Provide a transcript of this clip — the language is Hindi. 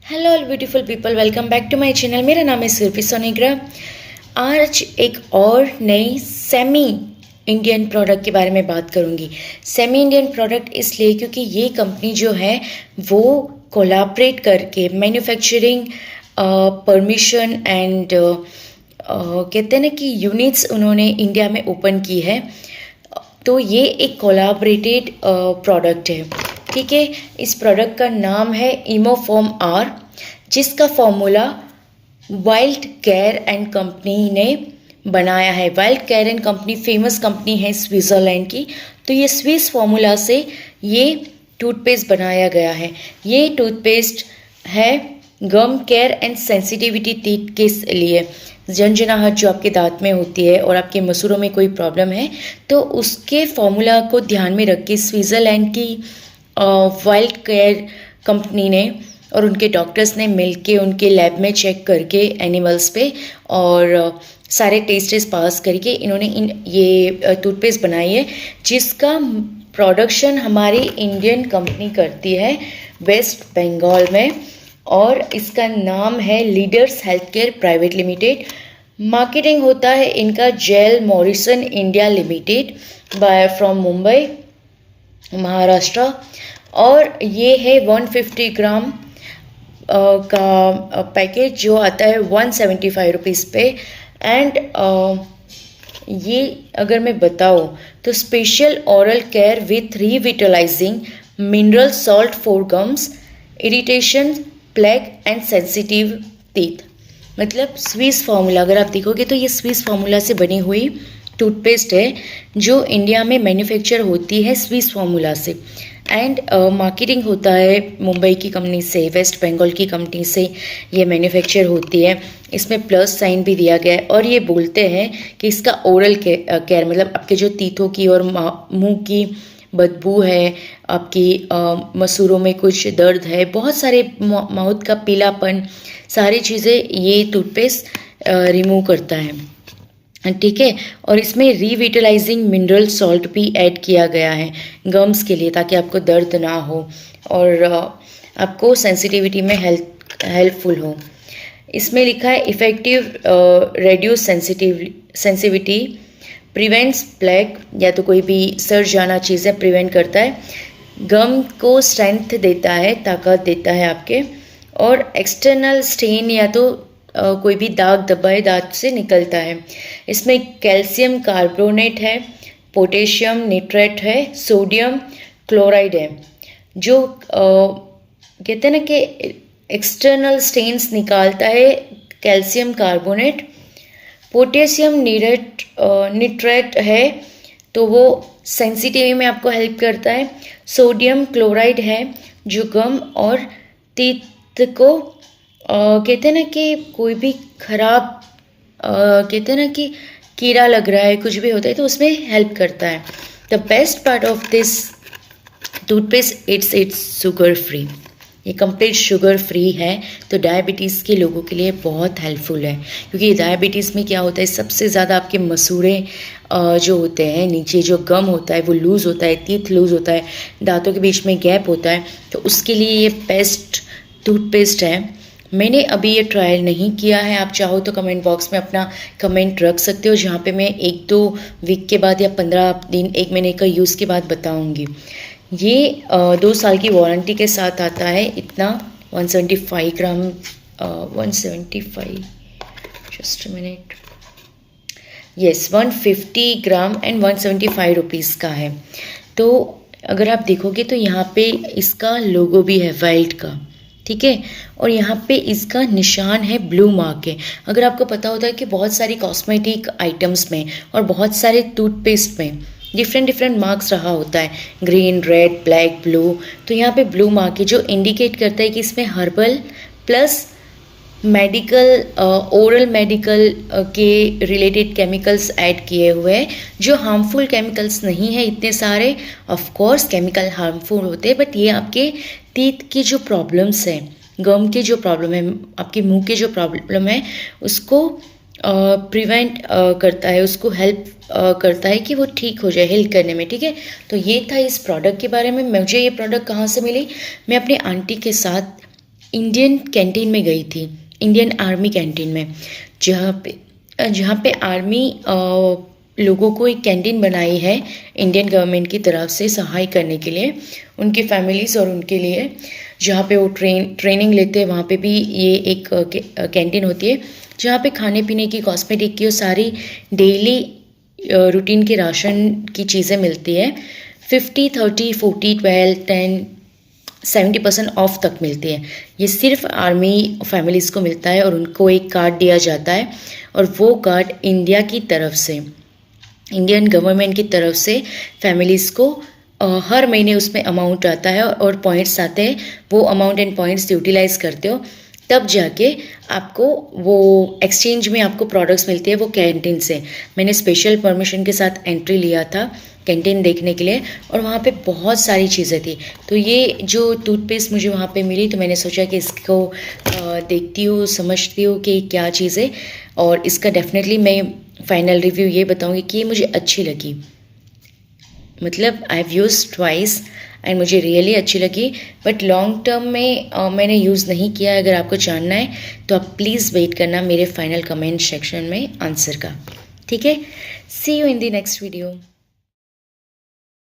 Hello all beautiful people, welcome back to my channel. मेरा नाम है सुरभि सोनेग्रा। आज एक और नई सेमी इंडियन प्रोडक्ट के बारे में बात करूंगी। सेमी इंडियन प्रोडक्ट इसलिए क्योंकि ये कंपनी जो है वो कोलैबोरेट करके मैन्युफैक्चरिंग परमिशन एंड कहते हैं ना कि यूनिट्स उन्होंने इंडिया में ओपन की है। तो ये एक कोलैबोरेटेड प्रोडक्ट है, ठीक है। इस प्रोडक्ट का नाम है इमोफॉर्म आर, जिसका formula wild care and company ने बनाया है। Wild care and company famous company है स्विट्ज़रलैंड की। तो ये स्विस फॉर्मूला से ये टूथपेस्ट बनाया गया है। ये टूथपेस्ट है गम केयर एंड सेंसिटिविटी टीथ के लिए। झंझनाहट जो आपके दांत में होती है और आपके मसूड़ों में कोई प्रॉब्लम है तो उसके फॉर्मूला को ध्यान में रख के स्विट्ज़रलैंड की वाइल्ड केयर कंपनी ने और उनके डॉक्टर्स ने मिलके उनके लैब में चेक करके एनिमल्स पे और सारे टेस्ट पास करके इन्होंने ये टूथपेस्ट बनाई है, जिसका प्रोडक्शन हमारी इंडियन कंपनी करती है वेस्ट बंगाल में। और इसका नाम है leaders health care private limited. Marketing होता है इनका जेल Morrison India limited by from Mumbai Maharashtra. और ये है 150 ग्राम का पैकेज जो आता है 175 रुपीज़ पे। एंड ये अगर मैं बताऊँ तो special oral care with revitalising mineral salt for gums irritation plaque and sensitive teeth. मतलब स्विस फार्मूला अगर आप देखोगे तो ये स्विस फार्मूला से बनी हुई टूथपेस्ट है जो इंडिया में मैन्युफैक्चर होती है स्विस फार्मूला से। एंड मार्केटिंग होता है मुंबई की कंपनी से, वेस्ट बंगाल की कंपनी से ये मैन्युफैक्चर होती है। इसमें प्लस साइन भी दिया गया है और ये बोलते हैं कि इसका ओरल केयर मतलब आपके जो तीतों की और मुंह की बदबू है, आपकी मसूड़ों में कुछ दर्द है, बहुत सारे माउथ का पीलापन, सारी चीज़ें ये टूथपेस्ट रिमूव करता है, ठीक है। और इसमें रिविटलाइजिंग मिनरल सॉल्ट भी ऐड किया गया है गम्स के लिए, ताकि आपको दर्द ना हो और आपको सेंसिटिविटी में हेल्पफुल हो। इसमें लिखा है effective reduce sensitivity prevents plague, या तो कोई भी सर जाना चीज़ है प्रिवेंट करता है, गम को स्ट्रेंथ देता है, ताकत देता है आपके, और एक्सटर्नल स्टेन या तो कोई भी दाग धब्बे दांत से निकलता है। इसमें कैल्शियम कार्बोनेट है, पोटेशियम निट्रेट है, सोडियम क्लोराइड है, जो कहते हैं ना कि एक्सटर्नल स्टेन्स निकालता है कैल्शियम कार्बोनेट। पोटेशियम निट्रेट है तो वो सेंसिटिविटी में आपको हेल्प करता है। सोडियम क्लोराइड है जो गम और टीथ को कहते हैं ना कि कोई भी खराब कहते हैं ना कि कीड़ा लग रहा है, कुछ भी होता है तो उसमें हेल्प करता है। The best part of this toothpaste it's sugar free. ये कंप्लीट शुगर फ्री है तो डायबिटीज़ के लोगों के लिए बहुत हेल्पफुल है, क्योंकि डायबिटीज़ में क्या होता है सबसे ज़्यादा आपके मसूड़े जो होते हैं, नीचे जो गम होता है वो लूज़ होता है, टीथ लूज़ होता है, दांतों के बीच में गैप होता है, तो उसके लिए ये बेस्ट टूथपेस्ट है। मैंने अभी ये ट्रायल नहीं किया है, आप चाहो तो कमेंट बॉक्स में अपना कमेंट रख सकते हो, जहाँ पे मैं 1-2 वीक के बाद या 15 दिन 1 महीने का यूज़ के बाद बताऊँगी। ये 2 साल की वारंटी के साथ आता है। इतना 175 ग्राम 175 just minute yes 150 gram and 175 rupees का है। तो अगर आप देखोगे तो यहाँ पे इसका लोगो भी है वाइल्ड का, ठीक है। और यहाँ पे इसका निशान है, ब्लू मार्क है। अगर आपको पता होता है कि बहुत सारी कॉस्मेटिक आइटम्स में और बहुत सारे टूथपेस्ट में डिफरेंट मार्क्स रहा होता है, ग्रीन, रेड, ब्लैक, ब्लू, तो यहाँ पे ब्लू मार्क है जो इंडिकेट करता है कि इसमें herbal plus medical oral medical के रिलेटेड केमिकल्स ऐड किए हुए हैं, जो हार्मफुल केमिकल्स नहीं है इतने सारे। ऑफ कोर्स केमिकल हार्मफुल होते हैं, बट ये आपके टीथ की जो प्रॉब्लम्स हैं, गम के जो प्रॉब्लम है, आपके मुंह के जो प्रॉब्लम है, उसको प्रिवेंट करता है, उसको हेल्प करता है कि वो ठीक हो जाए, हेल्प करने में, ठीक है। तो ये था इस प्रोडक्ट के बारे में। मुझे ये प्रोडक्ट कहाँ से मिली, मैं अपनी आंटी के साथ इंडियन कैंटीन में गई थी, इंडियन आर्मी कैंटीन में, जहाँ पे आर्मी लोगों को एक कैंटीन बनाई है इंडियन गवर्नमेंट की तरफ से सहाय करने के लिए, उनकी फैमिलीज़ और उनके लिए, जहाँ पे वो ट्रेनिंग लेते हैं। वहाँ पे भी ये एक कैंटीन होती है जहाँ पे खाने पीने की, कॉस्मेटिक की और सारी डेली रूटीन के राशन की चीज़ें मिलती है। 50, 30, 40, 12, 10, 70% ऑफ तक मिलती है। ये सिर्फ आर्मी फैमिलीज़ को मिलता है और उनको एक कार्ड दिया जाता है, और वो कार्ड इंडिया की तरफ से, इंडियन गवर्नमेंट की तरफ से फैमिलीज़ को हर महीने उसमें अमाउंट आता है और पॉइंट्स आते हैं। वो अमाउंट एंड पॉइंट्स यूटिलाइज़ करते हो तब जाके आपको वो एक्सचेंज में आपको प्रोडक्ट्स मिलती है वो कैंटीन से। मैंने स्पेशल परमिशन के साथ एंट्री लिया था कैंटीन देखने के लिए, और वहाँ पे बहुत सारी चीज़ें थी। तो ये जो टूथपेस्ट मुझे वहाँ पे मिली, तो मैंने सोचा कि इसको देखती हूँ, समझती हूँ कि क्या चीज़ है, और इसका डेफिनेटली मैं फाइनल रिव्यू ये बताऊँगी कि ये मुझे अच्छी लगी। मतलब I have use twice and मुझे रियली अच्छी लगी, बट लॉन्ग टर्म में मैंने यूज़ नहीं किया। अगर आपको जानना है तो आप प्लीज़ वेट करना मेरे फाइनल कमेंट सेक्शन में आंसर का, ठीक है। See you in the next video.